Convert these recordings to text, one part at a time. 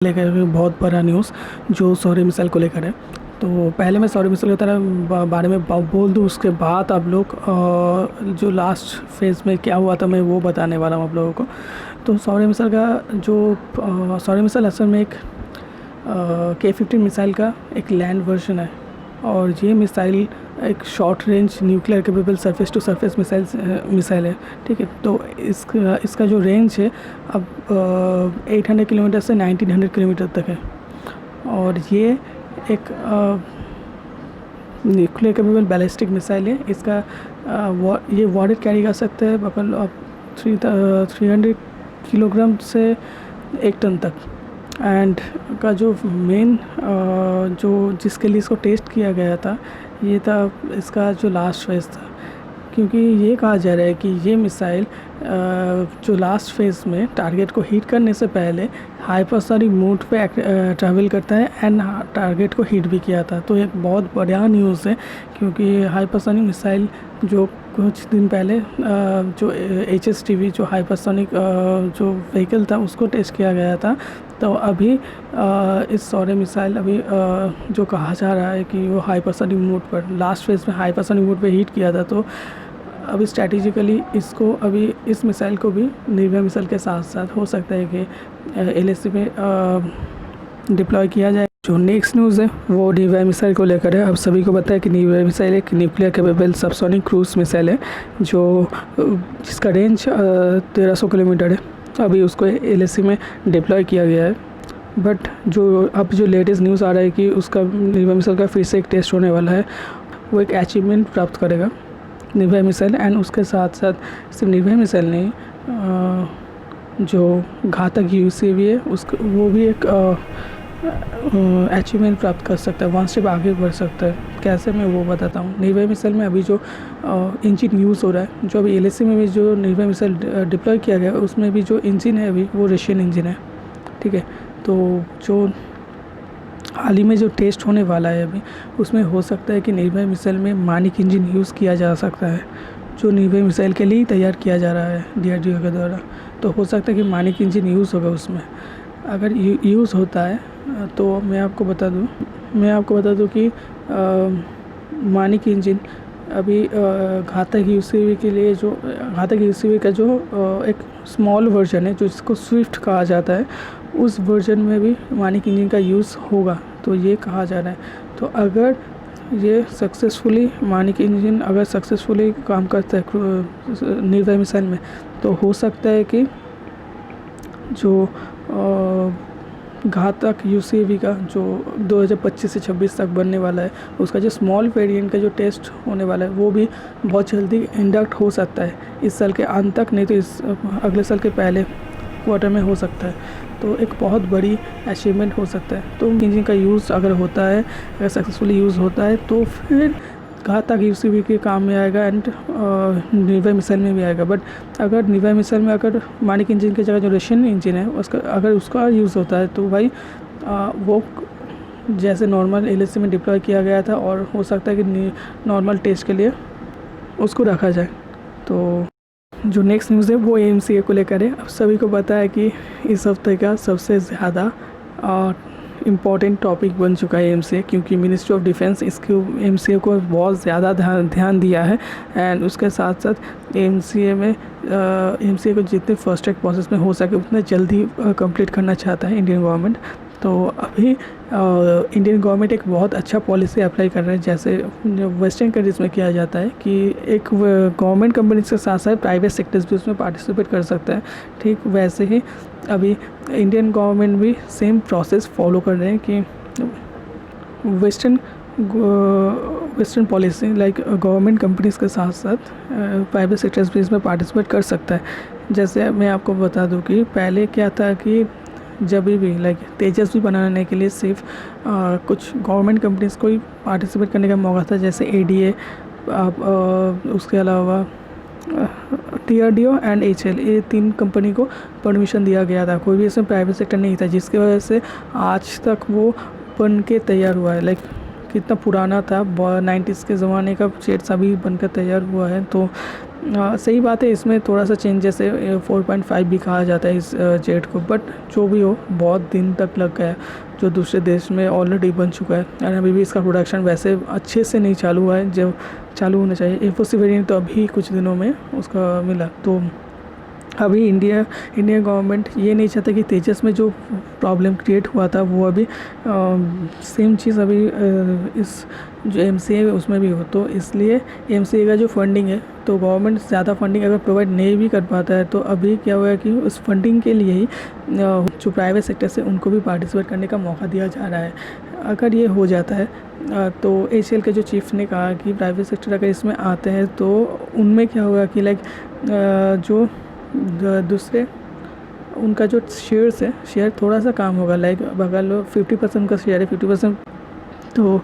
लेकर बहुत बड़ा न्यूज़ जो सौर्य मिसाइल को लेकर है। तो पहले मैं सौर्य मिसाइल की तरह बारे में बोल दूँ, उसके बाद आप लोग जो लास्ट फेज़ में क्या हुआ था मैं वो बताने वाला हूँ आप लोगों को। तो सौर्य मिसाइल का जो सौर्य मिसाइल असल में एक K-15 मिसाइल का एक लैंड वर्जन है। और ये मिसाइल एक short range nuclear capable surface to surface missile है। ठीक है, तो इसका जो रेंज है अब 800 किलोमीटर से 1900 किलोमीटर तक है। और ये एक न्यूक्लियर कैपेबल बैलिस्टिक मिसाइल है। इसका ये वॉरेट कैरी कर सकता है बकल अब 300 किलोग्राम से 1 टन तक। एंड का जो मेन जो जिसके लिए इसको टेस्ट किया गया था ये था इसका जो लास्ट फेज़ था, क्योंकि ये कहा जा रहा है कि ये मिसाइल जो लास्ट फेज़ में टारगेट को हिट करने से पहले हाइपरसोनिक मोड पे ट्रैवल करता है एंड टारगेट को हिट भी किया था। तो एक बहुत बढ़िया न्यूज़ है, क्योंकि हाइपरसोनिक मिसाइल जो कुछ दिन पहले जो HSTV जो हाइपरसोनिक जो व्हीकल था उसको टेस्ट किया गया था। तो अभी इस सौर्य मिसाइल अभी जो कहा जा रहा है कि वो हाइपरसोनिक मोड पर लास्ट फेज़ में हाइपरसोनिक मोड पे हिट किया था। तो अभी स्ट्रैटेजिकली इसको अभी इस मिसाइल को भी निर्भय मिसाइल के साथ साथ हो सकता है कि LAC में डिप्लॉय किया जाए। जो नेक्स्ट न्यूज़ है वो निर्भय मिसाइल को लेकर है। अब सभी को पता है कि निर्भय मिसाइल एक nuclear capable subsonic cruise missile है जो जिसका रेंज 1300 किलोमीटर है। अभी उसको LAC में डिप्लॉय किया गया है। बट जो लेटेस्ट न्यूज़ आ रहा है कि उसका निर्भय मिसाइल का फिर से एक टेस्ट होने वाला है। वो एक अचीवमेंट प्राप्त करेगा निर्भय मिसाइल। एंड उसके साथ साथ सिर्फ निर्भय मिसाइल नहीं, जो घातक UCV है उसको वो भी एक अचीवमेंट प्राप्त कर सकता है, 1 स्टेप आगे बढ़ सकता है। कैसे मैं वो बताता हूँ। निर्भय मिसाइल में अभी जो इंजन यूज़ हो रहा है, जो अभी LAC में भी जो निर्भय मिसाइल डिप्लॉय किया गया है उसमें भी जो इंजन है अभी वो रशियन इंजन है। ठीक है, तो जो हाल ही में जो टेस्ट होने वाला है अभी उसमें हो सकता है कि निर्भय मिसाइल में मानिक इंजन यूज़ किया जा सकता है, जो निर्भय मिसाइल के लिए तैयार किया जा रहा है DRDO के द्वारा। तो हो सकता है कि मानिक इंजन यूज़ होगा उसमें। अगर यूज़ होता है तो मैं आपको बता दूं कि मानिक इंजन अभी घातक UCV के लिए जो घातक UCV का जो एक स्मॉल वर्जन है जो जिसको स्विफ्ट कहा जाता है, उस वर्जन में भी मानिक इंजन का यूज़ होगा, तो ये कहा जा रहा है। तो अगर ये सक्सेसफुली मानिक इंजन अगर सक्सेसफुली काम करता है निर्भय मिसाइल में, तो हो सकता है कि जो घातक UCV का जो 2025 से 26 तक बनने वाला है उसका जो स्मॉल वेरिएंट का जो टेस्ट होने वाला है वो भी बहुत जल्दी इंडक्ट हो सकता है, इस साल के अंत तक, नहीं तो इस अगले साल के पहले क्वार्टर में हो सकता है। तो एक बहुत बड़ी अचीवमेंट हो सकता है। तो इंजन का यूज़ अगर होता है, अगर सक्सेसफुली यूज़ होता है तो फिर घातक UCV के काम में आएगा एंड निर्भय मिसाइल में भी आएगा। बट अगर निर्भय मिसाइल में अगर मानिक इंजन की जगह जो रशियन इंजन है उसका अगर उसका यूज़ होता है तो भाई वो जैसे नॉर्मल LAC में डिप्लॉय किया गया था, और हो सकता है कि नॉर्मल टेस्ट के लिए उसको रखा जाए। तो जो नेक्स्ट न्यूज़ है वो AMCA को लेकर है। अब सभी को पता है कि इस हफ्ते का सबसे ज़्यादा इम्पॉर्टेंट टॉपिक बन चुका है AMCA, क्योंकि मिनिस्ट्री ऑफ डिफेंस इसको AMCA को बहुत ज़्यादा ध्यान दिया है। एंड उसके साथ साथ AMCA को जितने फर्स्ट ट्रैक प्रोसेस में हो सके उतने जल्दी कंप्लीट करना चाहता है इंडियन गवर्नमेंट। तो अभी इंडियन गवर्नमेंट एक बहुत अच्छा पॉलिसी अप्लाई कर रहा है, जैसे वेस्टर्न कंट्रीज़ में किया जाता है कि एक गवर्नमेंट कंपनीज के साथ साथ प्राइवेट सेक्टर्स भी उसमें पार्टिसिपेट कर सकता है। ठीक वैसे ही अभी इंडियन गवर्नमेंट भी सेम प्रोसेस फॉलो कर रहे हैं कि western policy like government companies के साथ साथ प्राइवेट सेक्टर्स भी इसमें पार्टिसिपेट कर सकता है। जैसे मैं आपको बता दूं कि पहले क्या था कि जब भी लाइक तेजस भी बनाने के लिए सिर्फ कुछ गवर्नमेंट कंपनीज़ को ही पार्टिसिपेट करने का मौका था, जैसे ADA, उसके अलावा DRDO एंड HAL, ये 3 कंपनी को परमिशन दिया गया था। कोई भी इसमें प्राइवेट सेक्टर नहीं था, जिसकी वजह से आज तक वो बन के तैयार हुआ है। लाइक कितना पुराना था, 90s के ज़माने का जेट्स अभी बनकर तैयार हुआ है। तो सही बात है, इसमें थोड़ा सा चेंजेस है, 4.5 भी कहा जाता है इस जेट को, बट जो भी हो बहुत दिन तक लग गया, जो दूसरे देश में ऑलरेडी बन चुका है और अभी भी इसका प्रोडक्शन वैसे अच्छे से नहीं चालू हुआ है जो चालू होना चाहिए। एफओसी वेरिएंट तो अभी कुछ दिनों में उसका मिला। तो अभी इंडियन गवर्नमेंट ये नहीं चाहता कि तेजस में जो प्रॉब्लम क्रिएट हुआ था वो अभी सेम चीज़ अभी इस जो एमसीए है उसमें भी हो। तो इसलिए एमसीए का जो फंडिंग है, तो गवर्नमेंट ज़्यादा फंडिंग अगर प्रोवाइड नहीं भी कर पाता है तो अभी क्या हुआ है कि उस फंडिंग के लिए ही जो प्राइवेट सेक्टर से उनको भी पार्टिसिपेट करने का मौका दिया जा रहा है। अगर ये हो जाता है तो एचएएल के जो चीफ ने कहा कि प्राइवेट सेक्टर अगर इसमें आते हैं तो उनमें क्या होगा कि लाइक जो दूसरे उनका जो शेयर्स है, शेयर थोड़ा सा कम होगा, लाइक अगर 50% का शेयर है 50%। तो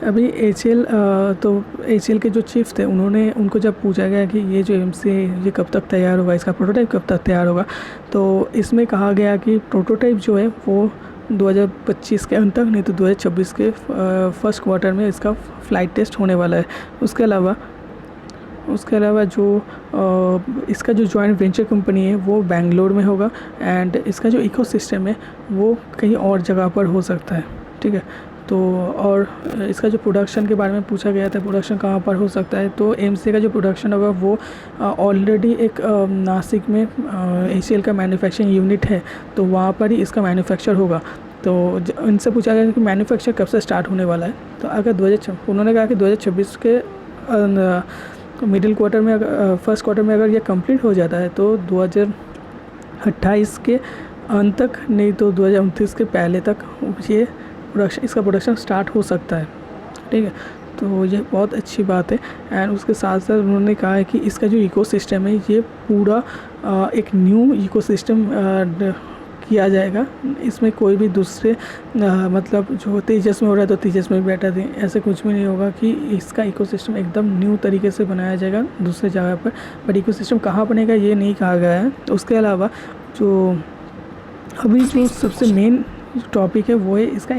अभी एचएएल के जो चीफ थे उनको जब पूछा गया कि ये जो एमसीए ये कब तक तैयार होगा, इसका प्रोटोटाइप कब तक तैयार होगा, तो इसमें कहा गया कि प्रोटोटाइप जो है वो 2025 के अंत तक, नहीं तो 2026 के फर्स्ट क्वार्टर में इसका फ्लाइट टेस्ट होने वाला है। उसके अलावा जो इसका जो जॉइंट वेंचर कंपनी है वो बेंगलोर में होगा, एंड इसका जो इकोसिस्टम है वो कहीं और जगह पर हो सकता है, ठीक है। तो और इसका जो प्रोडक्शन के बारे में पूछा गया था, प्रोडक्शन कहाँ पर हो सकता है, तो एमसीए का जो प्रोडक्शन होगा वो ऑलरेडी एक नासिक में एचएएल का मैन्युफैक्चरिंग यूनिट है, तो वहाँ पर ही इसका मैन्युफैक्चर होगा। तो इनसे पूछा गया कि मैन्युफैक्चर कब से स्टार्ट होने वाला है, तो अगर उन्होंने कहा कि 2026 के मिडिल क्वार्टर में, अगर फर्स्ट क्वार्टर में अगर ये कंप्लीट हो जाता है तो 2028 के अंत तक, नहीं तो 2029 के पहले तक ये इसका प्रोडक्शन स्टार्ट हो सकता है, ठीक है। तो ये बहुत अच्छी बात है। एंड उसके साथ साथ उन्होंने कहा है कि इसका जो इकोसिस्टम है ये पूरा एक न्यू इकोसिस्टम किया जाएगा। इसमें कोई भी दूसरे मतलब जो तेजस में हो रहा है तो तेजस में भी बैठा दें, ऐसे कुछ भी नहीं होगा कि इसका इकोसिस्टम एकदम न्यू तरीके से बनाया जाएगा दूसरे जगह पर। बट इकोसिस्टम कहाँ बनेगा ये नहीं कहा गया है। तो उसके अलावा जो अभी जो सबसे मेन टॉपिक है वो है इसका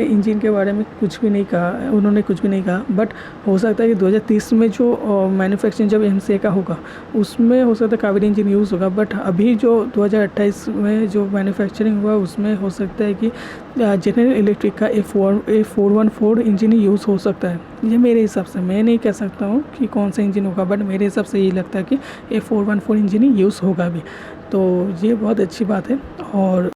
इंजन के बारे में कुछ भी नहीं कहा, उन्होंने कुछ भी नहीं कहा। बट हो सकता है कि 2030 में जो मैन्युफैक्चरिंग जब एमसीए का होगा उसमें हो सकता है कावेरी इंजन यूज़ होगा। बट अभी जो 2028 में जो मैन्युफैक्चरिंग हुआ उसमें हो सकता है कि जनरल इलेक्ट्रिक का A414 इंजन ही यूज़ हो सकता है। ये मेरे हिसाब से, मैं नहीं कह सकता हूँ कि कौन सा इंजन होगा, बट मेरे हिसाब से यही लगता है कि A414 इंजन ही यूज़ होगा अभी। तो ये बहुत अच्छी बात है। और